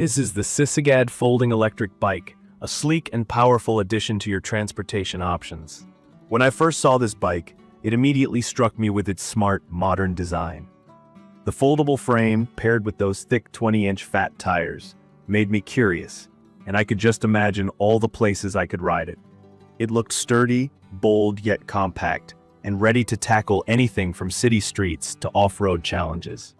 This is the SISIGAD Folding Electric Bike, a sleek and powerful addition to your transportation options. When I first saw this bike, it immediately struck me with its smart, modern design. The foldable frame, paired with those thick 20-inch fat tires, made me curious, and I could just imagine all the places I could ride it. It looked sturdy, bold yet compact, and ready to tackle anything from city streets to off-road challenges.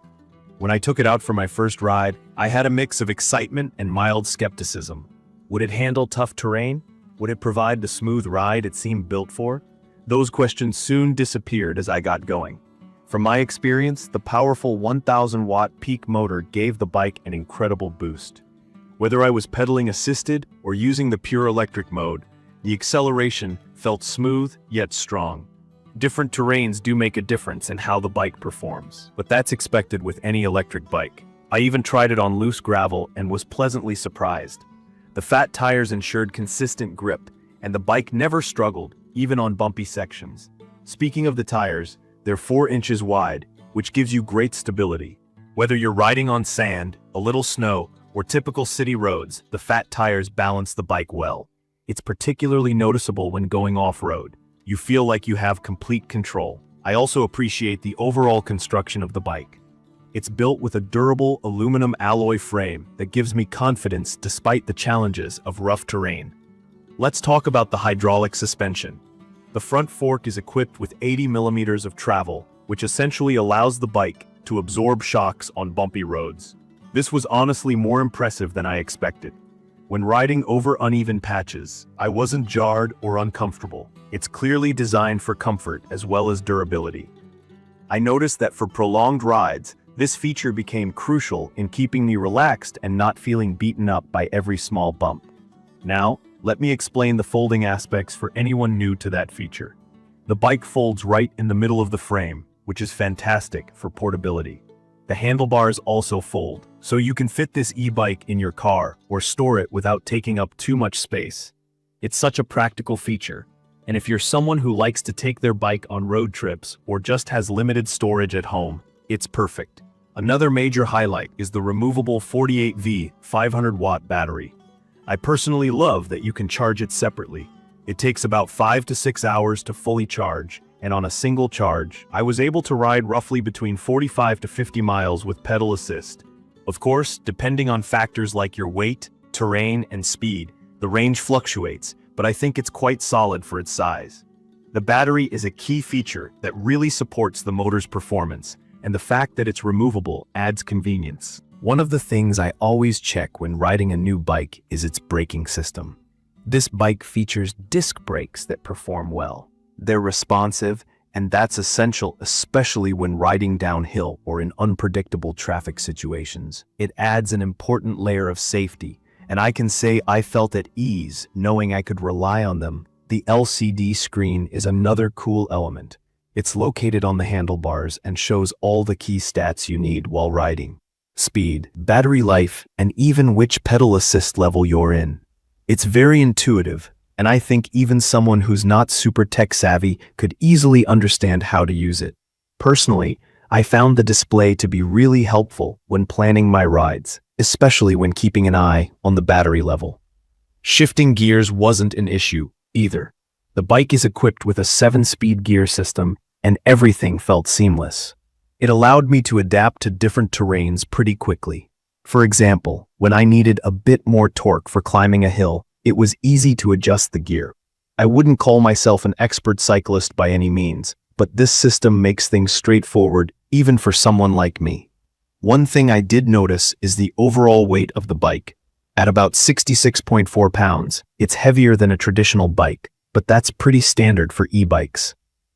When I took it out for my first ride, I had a mix of excitement and mild skepticism. Would it handle tough terrain? Would it provide the smooth ride it seemed built for? Those questions soon disappeared as I got going. From my experience, the powerful 1,000-watt peak motor gave the bike an incredible boost. Whether I was pedaling assisted or using the pure electric mode, the acceleration felt smooth yet strong. Different terrains do make a difference in how the bike performs, but that's expected with any electric bike. I even tried it on loose gravel and was pleasantly surprised. The fat tires ensured consistent grip, and the bike never struggled, even on bumpy sections. Speaking of the tires, they're 4 inches wide, which gives you great stability. Whether you're riding on sand, a little snow, or typical city roads, the fat tires balance the bike well. It's particularly noticeable when going off-road. You feel like you have complete control. I also appreciate the overall construction of the bike. It's built with a durable aluminum alloy frame that gives me confidence despite the challenges of rough terrain. Let's talk about the hydraulic suspension. The front fork is equipped with 80 millimeters of travel, which essentially allows the bike to absorb shocks on bumpy roads. This was honestly more impressive than I expected. When riding over uneven patches, I wasn't jarred or uncomfortable. It's clearly designed for comfort as well as durability. I noticed that for prolonged rides, this feature became crucial in keeping me relaxed and not feeling beaten up by every small bump. Now, let me explain the folding aspects for anyone new to that feature. The bike folds right in the middle of the frame, which is fantastic for portability. The handlebars also fold, so you can fit this e-bike in your car or store it without taking up too much space. It's such a practical feature, and if you're someone who likes to take their bike on road trips or just has limited storage at home, it's perfect. Another major highlight is the removable 48V 500-watt battery. I personally love that you can charge it separately. It takes about 5 to 6 hours to fully charge, and on a single charge, I was able to ride roughly between 45 to 50 miles with pedal assist. Of course, depending on factors like your weight, terrain, and speed, the range fluctuates, but I think it's quite solid for its size. The battery is a key feature that really supports the motor's performance, and the fact that it's removable adds convenience. One of the things I always check when riding a new bike is its braking system. This bike features disc brakes that perform well. They're responsive, and that's essential, especially when riding downhill or in unpredictable traffic situations. It adds an important layer of safety, and I can say I felt at ease knowing I could rely on them. The LCD screen is another cool element. It's located on the handlebars and shows all the key stats you need while riding: speed, battery life, and even which pedal assist level you're in. It's very intuitive, and I think even someone who's not super tech savvy could easily understand how to use it. Personally, I found the display to be really helpful when planning my rides, especially when keeping an eye on the battery level. Shifting gears wasn't an issue either. The bike is equipped with a 7-speed gear system, and everything felt seamless. It allowed me to adapt to different terrains pretty quickly. For example, when I needed a bit more torque for climbing a hill, it was easy to adjust the gear. I wouldn't call myself an expert cyclist by any means, but this system makes things straightforward even for someone like me. One thing I did notice is the overall weight of the bike. At about 66.4 pounds, it's heavier than a traditional bike, but that's pretty standard for e-bikes,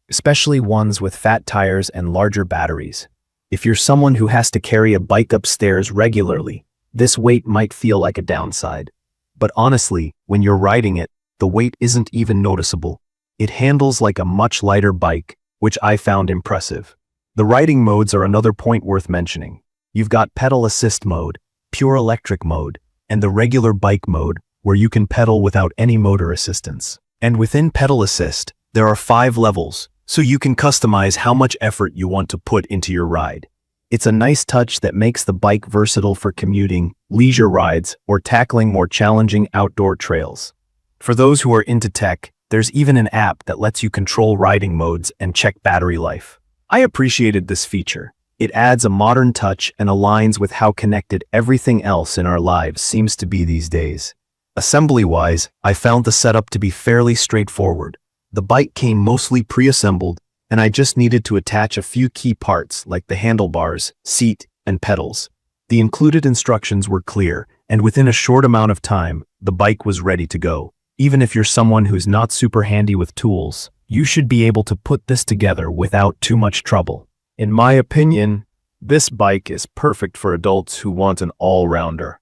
especially ones with fat tires and larger batteries. If you're someone who has to carry a bike upstairs regularly, this weight might feel like a downside. But honestly, when you're riding it, the weight isn't even noticeable. It handles like a much lighter bike, which I found impressive. The riding modes are another point worth mentioning. You've got pedal assist mode, pure electric mode, and the regular bike mode, where you can pedal without any motor assistance. And within pedal assist, there are 5 levels, so you can customize how much effort you want to put into your ride. It's a nice touch that makes the bike versatile for commuting, leisure rides, or tackling more challenging outdoor trails. For those who are into tech, there's even an app that lets you control riding modes and check battery life. I appreciated this feature. It adds a modern touch and aligns with how connected everything else in our lives seems to be these days. Assembly-wise, I found the setup to be fairly straightforward. The bike came mostly pre-assembled, and I just needed to attach a few key parts like the handlebars, seat, and pedals. The included instructions were clear, and within a short amount of time, the bike was ready to go. Even if you're someone who's not super handy with tools, you should be able to put this together without too much trouble. In my opinion, this bike is perfect for adults who want an all-rounder.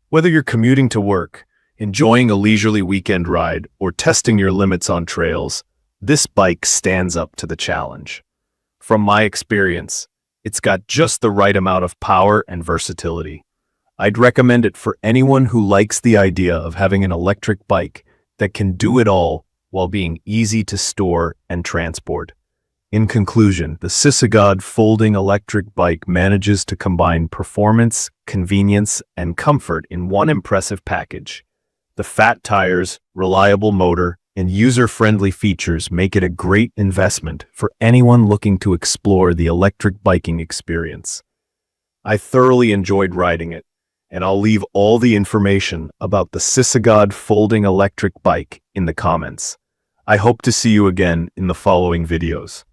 Whether you're commuting to work, enjoying a leisurely weekend ride, or testing your limits on trails, this bike stands up to the challenge. From my experience, it's got just the right amount of power and versatility. I'd recommend it for anyone who likes the idea of having an electric bike that can do it all while being easy to store and transport. In conclusion, the SISIGAD Folding Electric Bike manages to combine performance, convenience, and comfort in one impressive package. The fat tires, reliable motor, and user-friendly features make it a great investment for anyone looking to explore the electric biking experience. I thoroughly enjoyed riding it, and I'll leave all the information about the SISIGAD Folding Electric Bike in the comments. I hope to see you again in the following videos.